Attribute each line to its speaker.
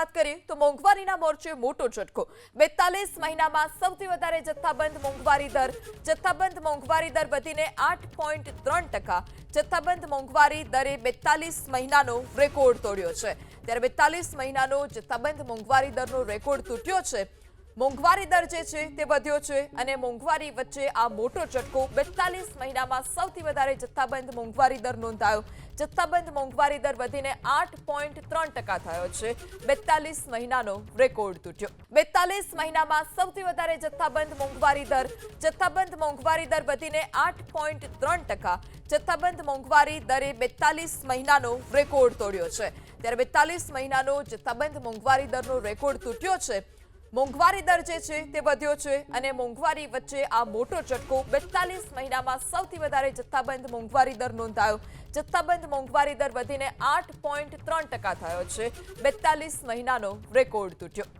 Speaker 1: વાત કરીએ તો મોંઘવારીના મોરચે મોટો ઝટકો 42 મહિનામાં સૌથી વધારે જથ્થાબંધ મોંઘવારી દર વધીને 8.3%. જથ્થાબંધ મોંઘવારી દરે 42 મહિનાનો રેકોર્ડ તોડ્યો છે. ત્યારે 42 મહિનાનો જથ્થાબંધ મોંઘવારી દરનો રેકોર્ડ તૂટ્યો છે. મોંઘવારી દર જે છે તે વધ્યો છે અને મોંઘવારી વચ્ચે આ મોટો ઝટકો 42 મહિનામાં સૌથી વધારે જથ્થાબંધ મોંઘવારી દર નોંધાયો. જથ્થાબંધ મોંઘવારી દર વધીને 8.3% થયો છે. 42 મહિનાનો રેકોર્ડ તૂટ્યો. 42 મહિનામાં સૌથી વધારે જથ્થાબંધ મોંઘવારી દર વધીને 8.3%. જથ્થાબંધ મોંઘવારી દરે 42 મહિનાનો રેકોર્ડ તોડ્યો છે. ત્યારે 42 મહિનાનો જથ્થાબંધ મોંઘવારી દરનો રેકોર્ડ તૂટ્યો છે. મોંઘવારી દર જે છે તે વધ્યો છે અને મોંઘવારી વચ્ચે આ મોટો ઝટકો 42 મહિનામાં સૌથી વધારે જથ્થાબંધ મોંઘવારી દર નોંધાયો. જથ્થાબંધ મોંઘવારી દર વધીને 8.3% થયો છે. 42 મહિનાનો રેકોર્ડ તૂટ્યો.